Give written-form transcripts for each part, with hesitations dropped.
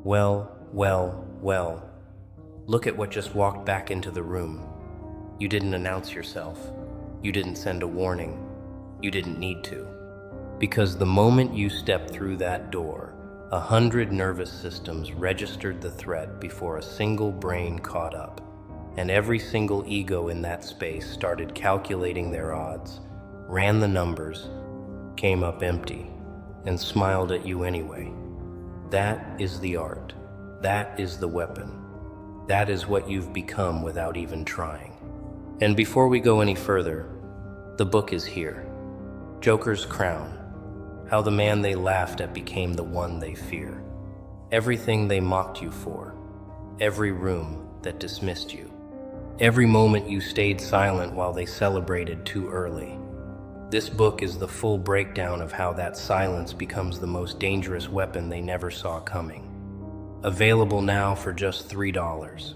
Well. Look at what just walked back into the room. You didn't announce yourself. You didn't send a warning. You didn't need to. Because the moment you stepped through that door, 100 nervous systems registered the threat before a single brain caught up, and every single ego in that space started calculating their odds, ran the numbers, came up empty, and smiled at you anyway. That is the art. That is the weapon. That is what you've become without even trying. And before we go any further, the book is here. Joker's Crown. How the man they laughed at became the one they fear. Everything they mocked you for. Every room that dismissed you. Every moment you stayed silent while they celebrated too early. This book is the full breakdown of how that silence becomes the most dangerous weapon they never saw coming. Available now for just $3.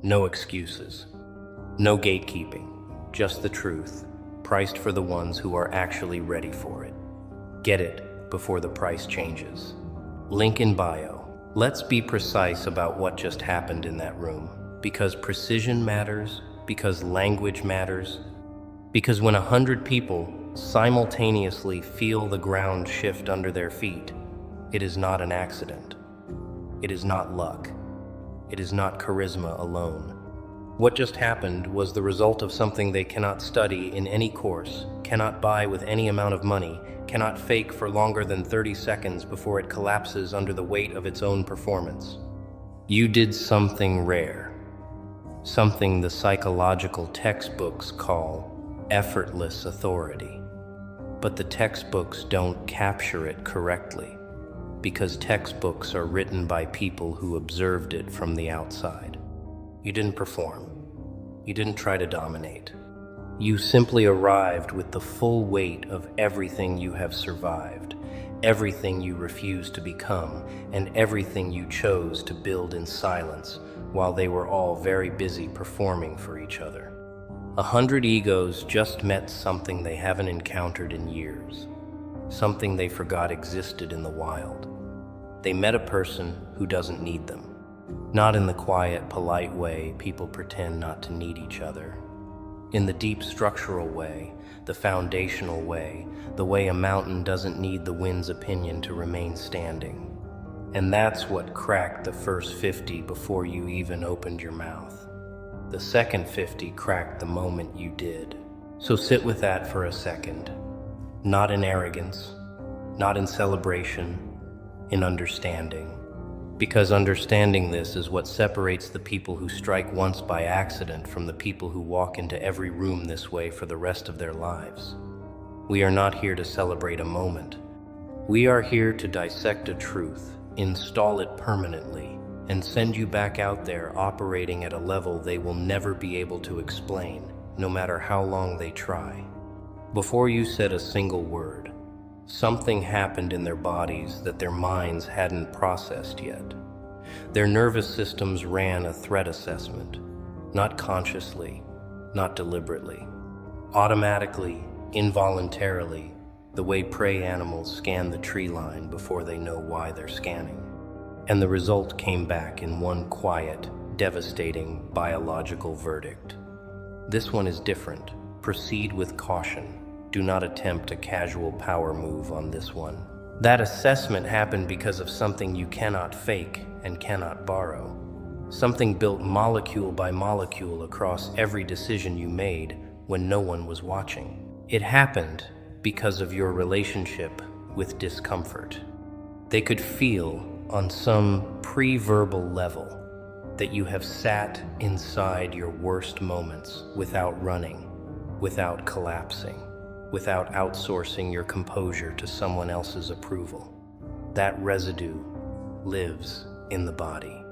No excuses. No gatekeeping. Just the truth, priced for the ones who are actually ready for it. Get it before the price changes. Link in bio. Let's be precise about what just happened in that room. Because precision matters, because language matters, because when 100 people simultaneously feel the ground shift under their feet, it is not an accident. It is not luck. It is not charisma alone. What just happened was the result of something they cannot study in any course, cannot buy with any amount of money, cannot fake for longer than 30 seconds before it collapses under the weight of its own performance. You did something rare. Something the psychological textbooks call effortless authority. But the textbooks don't capture it correctly, because textbooks are written by people who observed it from the outside. You didn't perform. You didn't try to dominate. You simply arrived with the full weight of everything you have survived, everything you refused to become, and everything you chose to build in silence while they were all very busy performing for each other. 100 egos just met something they haven't encountered in years, something they forgot existed in the wild. They met a person who doesn't need them, not in the quiet, polite way people pretend not to need each other. In the deep structural way, the foundational way, the way a mountain doesn't need the wind's opinion to remain standing. And that's what cracked the first 50 before you even opened your mouth. The second 50 cracked the moment you did. So sit with that for a second. Not in arrogance, not in celebration, in understanding. Because understanding this is what separates the people who strike once by accident from the people who walk into every room this way for the rest of their lives. We are not here to celebrate a moment. We are here to dissect a truth, install it permanently, and send you back out there operating at a level they will never be able to explain, no matter how long they try. Before you said a single word, something happened in their bodies that their minds hadn't processed yet. Their nervous systems ran a threat assessment, not consciously, not deliberately, automatically, involuntarily, the way prey animals scan the tree line before they know why they're scanning. And the result came back in one quiet, devastating biological verdict. This one is different. Proceed with caution. Do not attempt a casual power move on this one. That assessment happened because of something you cannot fake and cannot borrow. Something built molecule by molecule across every decision you made when no one was watching. It happened because of your relationship with discomfort. They could feel on some pre-verbal level that you have sat inside your worst moments without running, without collapsing, without outsourcing your composure to someone else's approval. That residue lives in the body.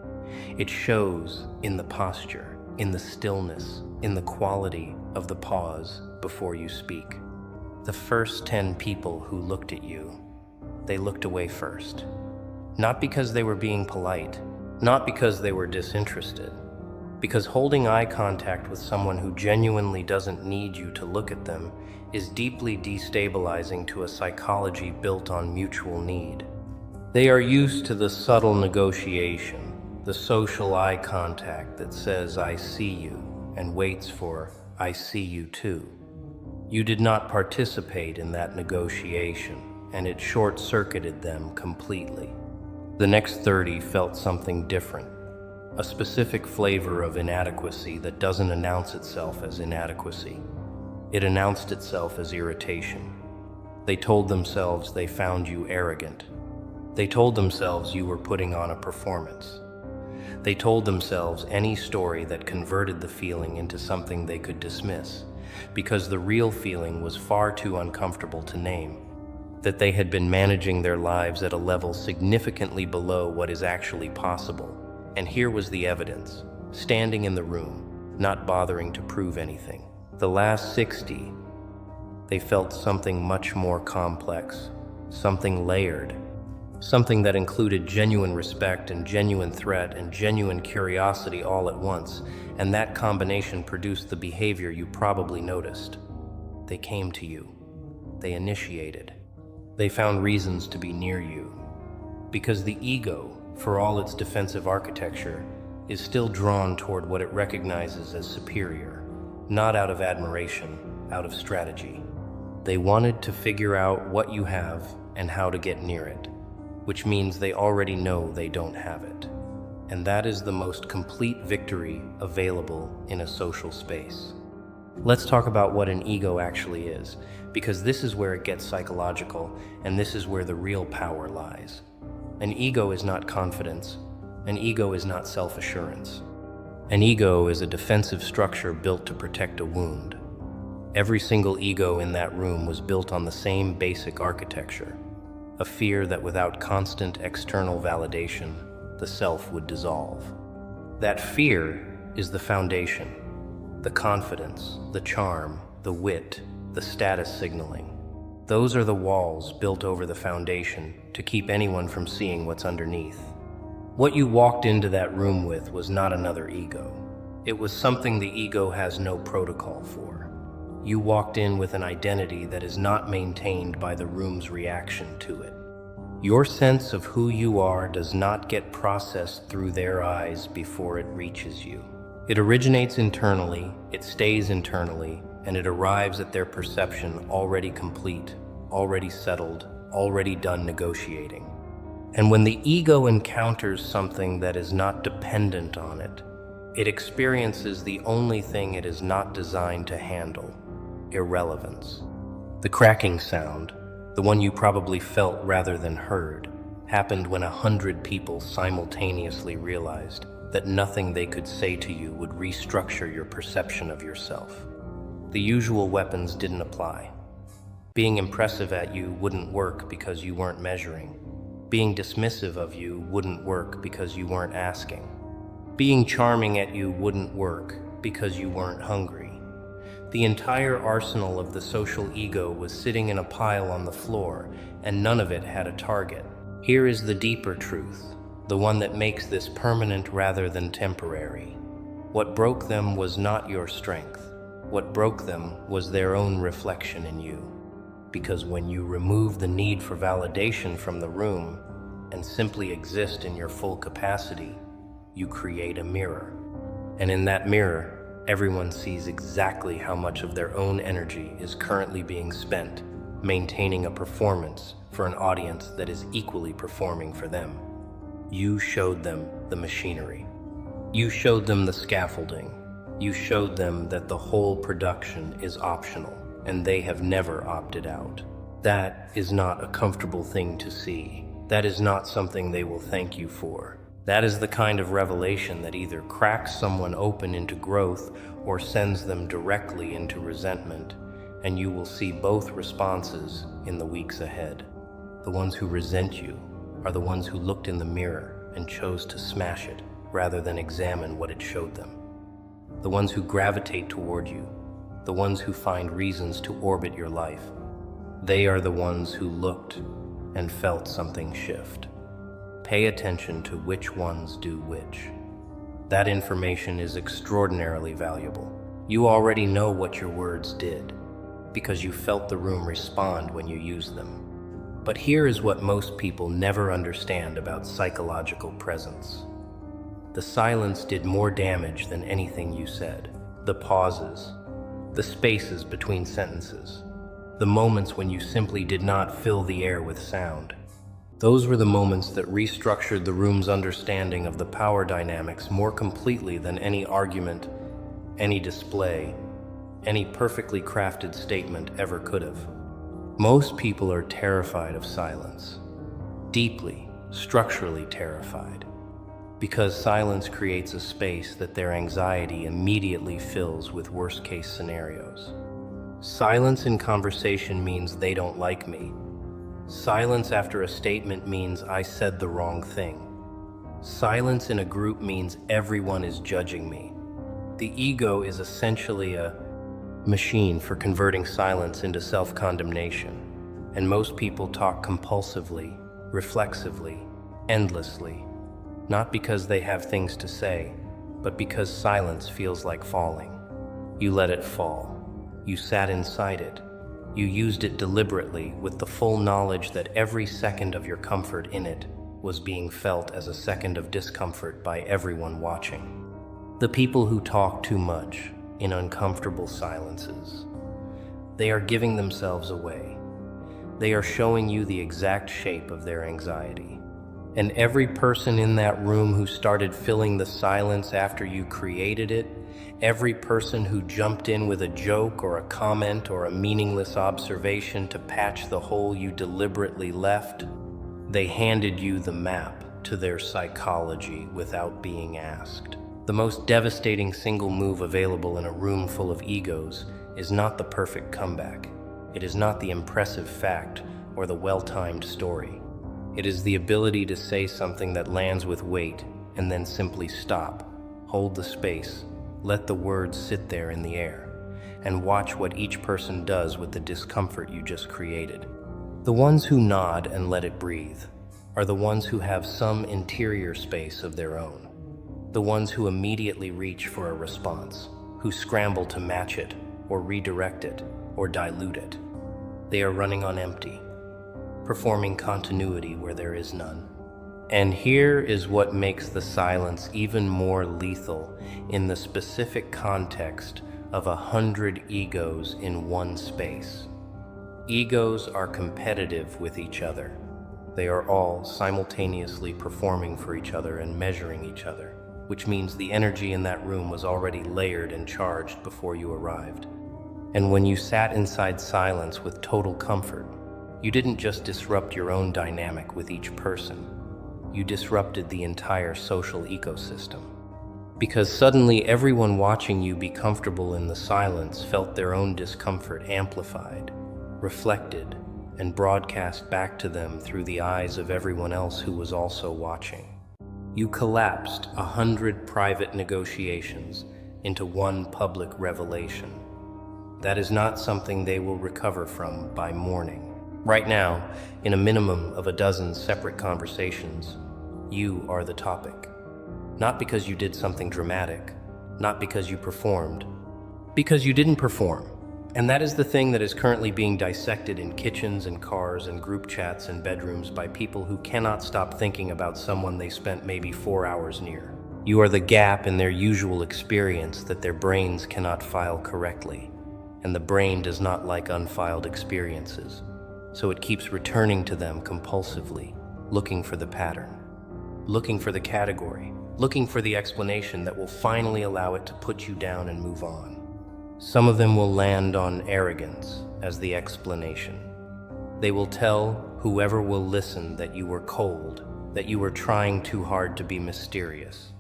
It shows in the posture, in the stillness, in the quality of the pause before you speak. The first 10 people who looked at you, they looked away first. Not because they were being polite, not because they were disinterested, because holding eye contact with someone who genuinely doesn't need you to look at them is deeply destabilizing to a psychology built on mutual need. They are used to the subtle negotiation, the social eye contact that says, "I see you," and waits for, "I see you too." You did not participate in that negotiation, and it short-circuited them completely. The next 30 felt something different, a specific flavor of inadequacy that doesn't announce itself as inadequacy. It announced itself as irritation. They told themselves they found you arrogant. They told themselves you were putting on a performance. They told themselves any story that converted the feeling into something they could dismiss, because the real feeling was far too uncomfortable to name, that they had been managing their lives at a level significantly below what is actually possible. And here was the evidence, standing in the room, not bothering to prove anything. The last 60, they felt something much more complex, something layered, something that included genuine respect and genuine threat and genuine curiosity all at once, and that combination produced the behavior you probably noticed. They came to you. They initiated. They found reasons to be near you. Because the ego, for all its defensive architecture, is still drawn toward what it recognizes as superior, not out of admiration, out of strategy. They wanted to figure out what you have and how to get near it, which means they already know they don't have it. And that is the most complete victory available in a social space. Let's talk about what an ego actually is, because this is where it gets psychological, and this is where the real power lies. An ego is not confidence. An ego is not self-assurance. An ego is a defensive structure built to protect a wound. Every single ego in that room was built on the same basic architecture, a fear that without constant external validation, the self would dissolve. That fear is the foundation, the confidence, the charm, the wit, the status signaling. Those are the walls built over the foundation to keep anyone from seeing what's underneath. What you walked into that room with was not another ego. It was something the ego has no protocol for. You walked in with an identity that is not maintained by the room's reaction to it. Your sense of who you are does not get processed through their eyes before it reaches you. It originates internally, it stays internally, and it arrives at their perception already complete, already settled, already done negotiating. And when the ego encounters something that is not dependent on it, it experiences the only thing it is not designed to handle: irrelevance. The cracking sound, the one you probably felt rather than heard, happened when 100 people simultaneously realized that nothing they could say to you would restructure your perception of yourself. The usual weapons didn't apply. Being impressive at you wouldn't work because you weren't measuring. Being dismissive of you wouldn't work because you weren't asking. Being charming at you wouldn't work because you weren't hungry. The entire arsenal of the social ego was sitting in a pile on the floor, and none of it had a target. Here is the deeper truth, the one that makes this permanent rather than temporary. What broke them was not your strength. What broke them was their own reflection in you. Because when you remove the need for validation from the room and simply exist in your full capacity, you create a mirror. And in that mirror, everyone sees exactly how much of their own energy is currently being spent maintaining a performance for an audience that is equally performing for them. You showed them the machinery. You showed them the scaffolding. You showed them that the whole production is optional, and they have never opted out. That is not a comfortable thing to see. That is not something they will thank you for. That is the kind of revelation that either cracks someone open into growth or sends them directly into resentment, and you will see both responses in the weeks ahead. The ones who resent you are the ones who looked in the mirror and chose to smash it rather than examine what it showed them. The ones who gravitate toward you, the ones who find reasons to orbit your life, they are the ones who looked and felt something shift. Pay attention to which ones do which. That information is extraordinarily valuable. You already know what your words did, because you felt the room respond when you used them. But here is what most people never understand about psychological presence. The silence did more damage than anything you said. The pauses, the spaces between sentences, the moments when you simply did not fill the air with sound. Those were the moments that restructured the room's understanding of the power dynamics more completely than any argument, any display, any perfectly crafted statement ever could have. Most people are terrified of silence, deeply, structurally terrified, because silence creates a space that their anxiety immediately fills with worst-case scenarios. Silence in conversation means they don't like me. Silence after a statement means I said the wrong thing. Silence in a group means everyone is judging me. The ego is essentially a machine for converting silence into self-condemnation, and most people talk compulsively, reflexively, endlessly, not because they have things to say, but because silence feels like falling. You let it fall. You sat inside it. You used it deliberately with the full knowledge that every second of your comfort in it was being felt as a second of discomfort by everyone watching. The people who talk too much in uncomfortable silences, they are giving themselves away. They are showing you the exact shape of their anxiety. And every person in that room who started filling the silence after you created it, every person who jumped in with a joke or a comment or a meaningless observation to patch the hole you deliberately left, they handed you the map to their psychology without being asked. The most devastating single move available in a room full of egos is not the perfect comeback. It is not the impressive fact or the well-timed story. It is the ability to say something that lands with weight and then simply stop, hold the space, let the words sit there in the air, and watch what each person does with the discomfort you just created. The ones who nod and let it breathe are the ones who have some interior space of their own. The ones who immediately reach for a response, who scramble to match it, or redirect it, or dilute it. They are running on empty, performing continuity where there is none. And here is what makes the silence even more lethal in the specific context of 100 egos in one space. Egos are competitive with each other. They are all simultaneously performing for each other and measuring each other, which means the energy in that room was already layered and charged before you arrived. And when you sat inside silence with total comfort, you didn't just disrupt your own dynamic with each person. You disrupted the entire social ecosystem. Because suddenly everyone watching you be comfortable in the silence felt their own discomfort amplified, reflected, and broadcast back to them through the eyes of everyone else who was also watching. You collapsed 100 private negotiations into one public revelation. That is not something they will recover from by morning. Right now, in a minimum of a dozen separate conversations, you are the topic. Not because you did something dramatic, not because you performed, because you didn't perform. And that is the thing that is currently being dissected in kitchens and cars and group chats and bedrooms by people who cannot stop thinking about someone they spent maybe 4 hours near. You are the gap in their usual experience that their brains cannot file correctly, and the brain does not like unfiled experiences. So it keeps returning to them compulsively, looking for the pattern, looking for the category, looking for the explanation that will finally allow it to put you down and move on. Some of them will land on arrogance as the explanation. They will tell whoever will listen that you were cold, that you were trying too hard to be mysterious,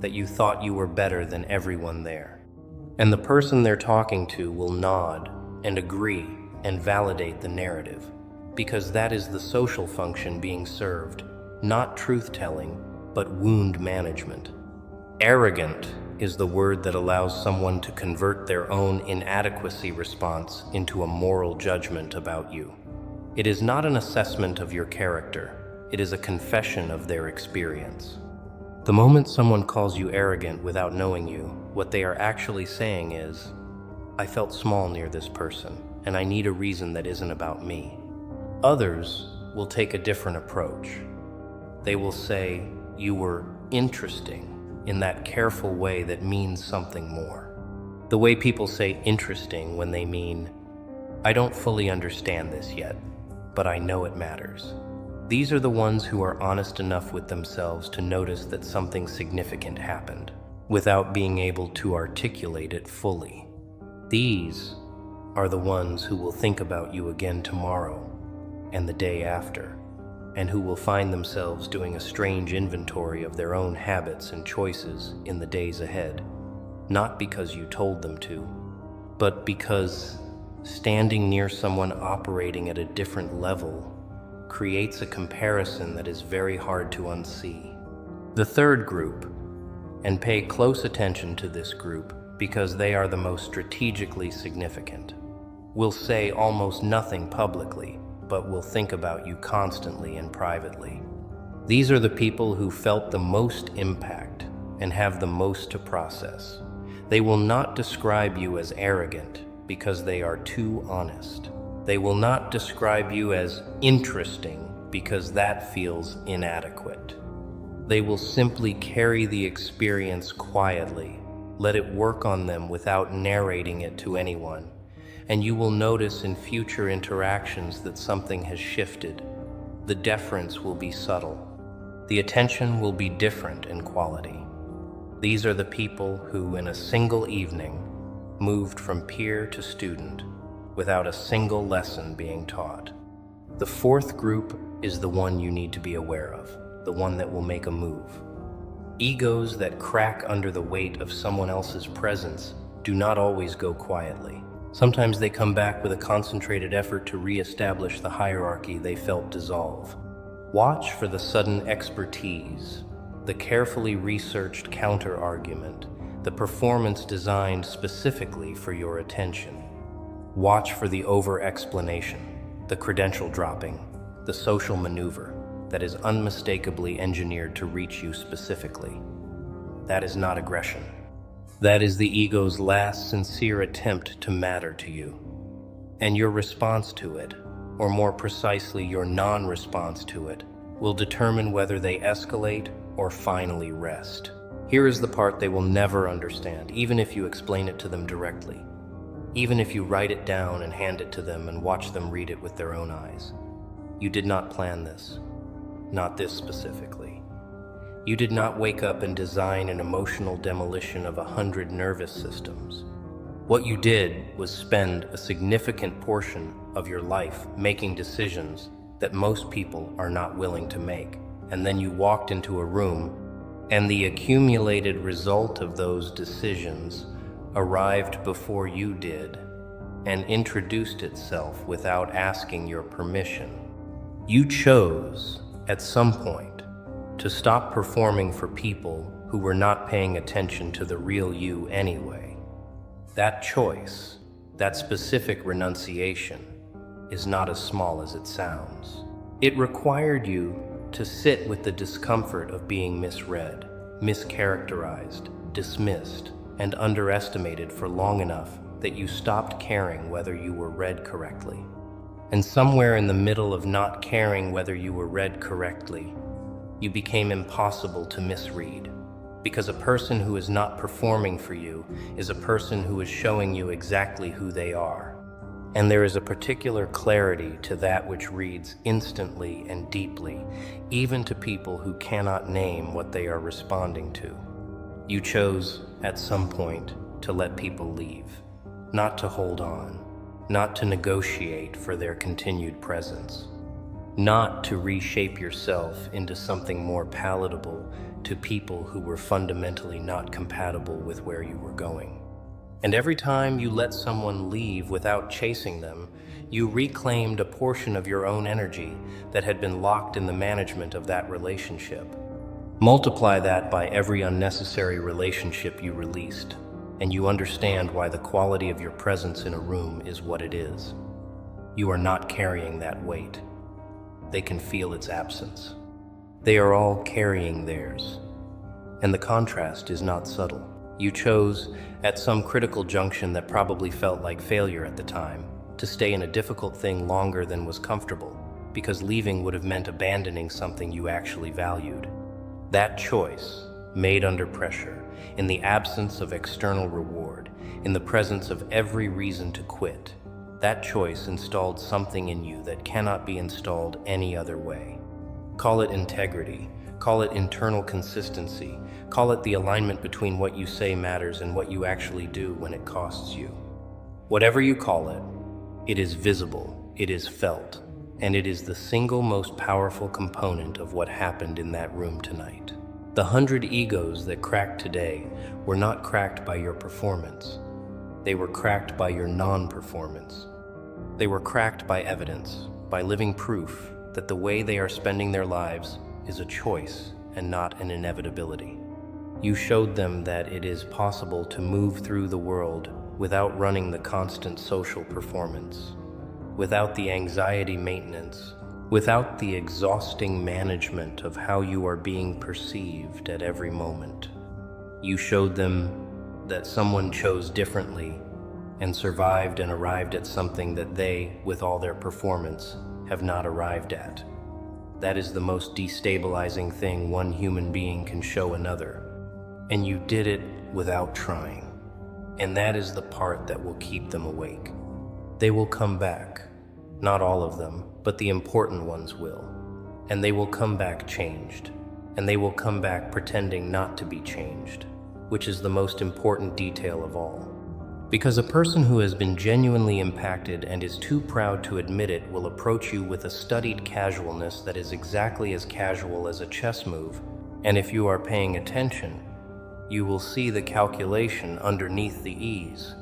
that you thought you were better than everyone there. And the person they're talking to will nod and agree and validate the narrative, because that is the social function being served, not truth-telling, but wound management. Arrogant is the word that allows someone to convert their own inadequacy response into a moral judgment about you. It is not an assessment of your character, it is a confession of their experience. The moment someone calls you arrogant without knowing you, what they are actually saying is, I felt small near this person, and I need a reason that isn't about me. Others will take a different approach. They will say, "You were interesting," in that careful way that means something more. The way people say interesting when they mean, "I don't fully understand this yet, but I know it matters." These are the ones who are honest enough with themselves to notice that something significant happened, without being able to articulate it fully. These are the ones who will think about you again tomorrow and the day after, and who will find themselves doing a strange inventory of their own habits and choices in the days ahead, not because you told them to, but because standing near someone operating at a different level creates a comparison that is very hard to unsee. The third group, and pay close attention to this group because they are the most strategically significant, will say almost nothing publicly, but will think about you constantly and privately. These are the people who felt the most impact and have the most to process. They will not describe you as arrogant because they are too honest. They will not describe you as interesting because that feels inadequate. They will simply carry the experience quietly, let it work on them without narrating it to anyone, and you will notice in future interactions that something has shifted. The deference will be subtle. The attention will be different in quality. These are the people who, in a single evening, moved from peer to student without a single lesson being taught. The fourth group is the one you need to be aware of, the one that will make a move. Egos that crack under the weight of someone else's presence do not always go quietly. Sometimes they come back with a concentrated effort to re-establish the hierarchy they felt dissolve. Watch for the sudden expertise, the carefully researched counter-argument, the performance designed specifically for your attention. Watch for the over-explanation, the credential dropping, the social maneuver that is unmistakably engineered to reach you specifically. That is not aggression. That is the ego's last sincere attempt to matter to you. And your response to it, or more precisely your non-response to it, will determine whether they escalate or finally rest. Here is the part they will never understand, even if you explain it to them directly. Even if you write it down and hand it to them and watch them read it with their own eyes. You did not plan this. Not this specifically. You did not wake up and design an emotional demolition of 100 nervous systems. What you did was spend a significant portion of your life making decisions that most people are not willing to make. And then you walked into a room, and the accumulated result of those decisions arrived before you did and introduced itself without asking your permission. You chose, at some point, to stop performing for people who were not paying attention to the real you anyway. That choice, that specific renunciation, is not as small as it sounds. It required you to sit with the discomfort of being misread, mischaracterized, dismissed, and underestimated for long enough that you stopped caring whether you were read correctly. And somewhere in the middle of not caring whether you were read correctly, you became impossible to misread, because a person who is not performing for you is a person who is showing you exactly who they are. And there is a particular clarity to that which reads instantly and deeply, even to people who cannot name what they are responding to. You chose, at some point, to let people leave, not to hold on, not to negotiate for their continued presence, not to reshape yourself into something more palatable to people who were fundamentally not compatible with where you were going. And every time you let someone leave without chasing them, you reclaimed a portion of your own energy that had been locked in the management of that relationship. Multiply that by every unnecessary relationship you released, and you understand why the quality of your presence in a room is what it is. You are not carrying that weight. They can feel its absence. They are all carrying theirs. And the contrast is not subtle. You chose, at some critical junction that probably felt like failure at the time, to stay in a difficult thing longer than was comfortable, because leaving would have meant abandoning something you actually valued. That choice, made under pressure, in the absence of external reward, in the presence of every reason to quit, that choice installed something in you that cannot be installed any other way. Call it integrity, call it internal consistency, call it the alignment between what you say matters and what you actually do when it costs you. Whatever you call it, it is visible, it is felt, and it is the single most powerful component of what happened in that room tonight. The 100 egos that cracked today were not cracked by your performance. They were cracked by your non-performance. They were cracked by evidence, by living proof that the way they are spending their lives is a choice and not an inevitability. You showed them that it is possible to move through the world without running the constant social performance, without the anxiety maintenance, without the exhausting management of how you are being perceived at every moment. You showed them that someone chose differently and survived and arrived at something that they, with all their performance, have not arrived at. That is the most destabilizing thing one human being can show another. And you did it without trying. And that is the part that will keep them awake. They will come back. Not all of them, but the important ones will. And they will come back changed. And they will come back pretending not to be changed, which is the most important detail of all. Because a person who has been genuinely impacted and is too proud to admit it will approach you with a studied casualness that is exactly as casual as a chess move. And if you are paying attention, you will see the calculation underneath the ease,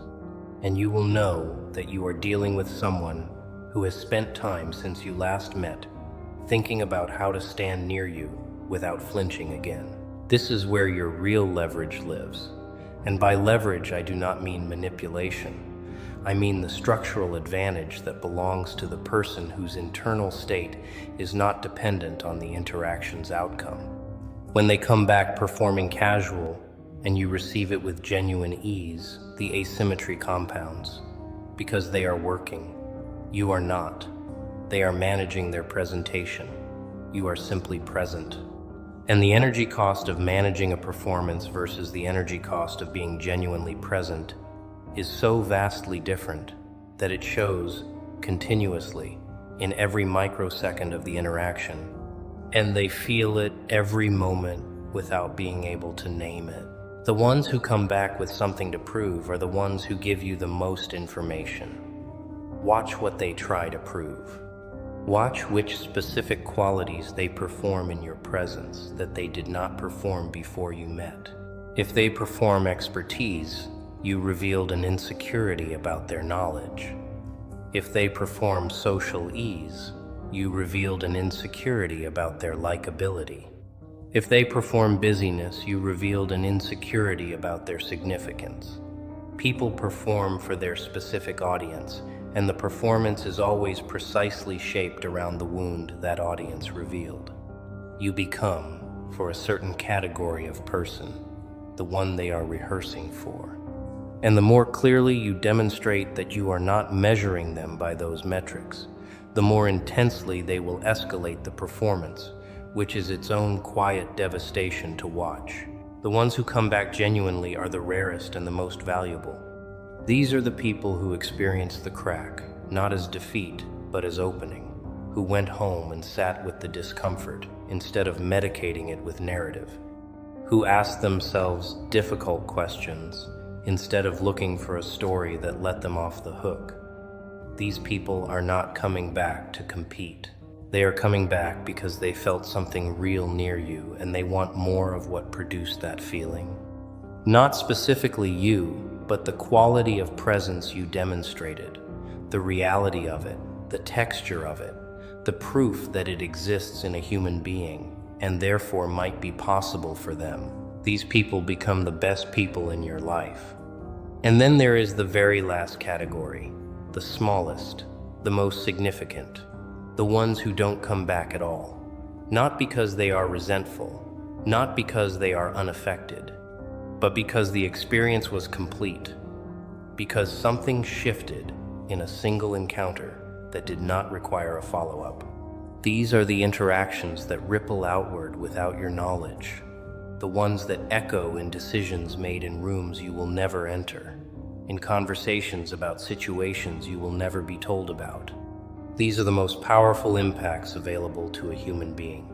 and you will know that you are dealing with someone who has spent time since you last met thinking about how to stand near you without flinching again. This is where your real leverage lives. And by leverage, I do not mean manipulation. I mean the structural advantage that belongs to the person whose internal state is not dependent on the interaction's outcome. When they come back performing casual, and you receive it with genuine ease, the asymmetry compounds, because they are working. You are not. They are managing their presentation. You are simply present. And the energy cost of managing a performance versus the energy cost of being genuinely present is so vastly different that it shows continuously in every microsecond of the interaction. And they feel it every moment without being able to name it. The ones who come back with something to prove are the ones who give you the most information. Watch what they try to prove. Watch which specific qualities they perform in your presence that they did not perform before you met. If they perform expertise, you revealed an insecurity about their knowledge. If they perform social ease, you revealed an insecurity about their likability. If they perform busyness, you revealed an insecurity about their significance. People perform for their specific audience, and the performance is always precisely shaped around the wound that audience revealed. You become, for a certain category of person, the one they are rehearsing for. And the more clearly you demonstrate that you are not measuring them by those metrics, the more intensely they will escalate the performance, which is its own quiet devastation to watch. The ones who come back genuinely are the rarest and the most valuable. These are the people who experience the crack, not as defeat, but as opening, who went home and sat with the discomfort instead of medicating it with narrative, who asked themselves difficult questions instead of looking for a story that let them off the hook. These people are not coming back to compete. They are coming back because they felt something real near you and they want more of what produced that feeling. Not specifically you, but the quality of presence you demonstrated, the reality of it, the texture of it, the proof that it exists in a human being and therefore might be possible for them. These people become the best people in your life. And then there is the very last category, the smallest, the most significant. The ones who don't come back at all. Not because they are resentful, not because they are unaffected, but because the experience was complete, because something shifted in a single encounter that did not require a follow-up. These are the interactions that ripple outward without your knowledge, the ones that echo in decisions made in rooms you will never enter, in conversations about situations you will never be told about. These are the most powerful impacts available to a human being,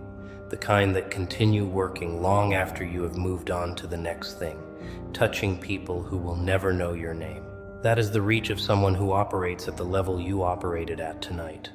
the kind that continue working long after you have moved on to the next thing, touching people who will never know your name. That is the reach of someone who operates at the level you operated at tonight.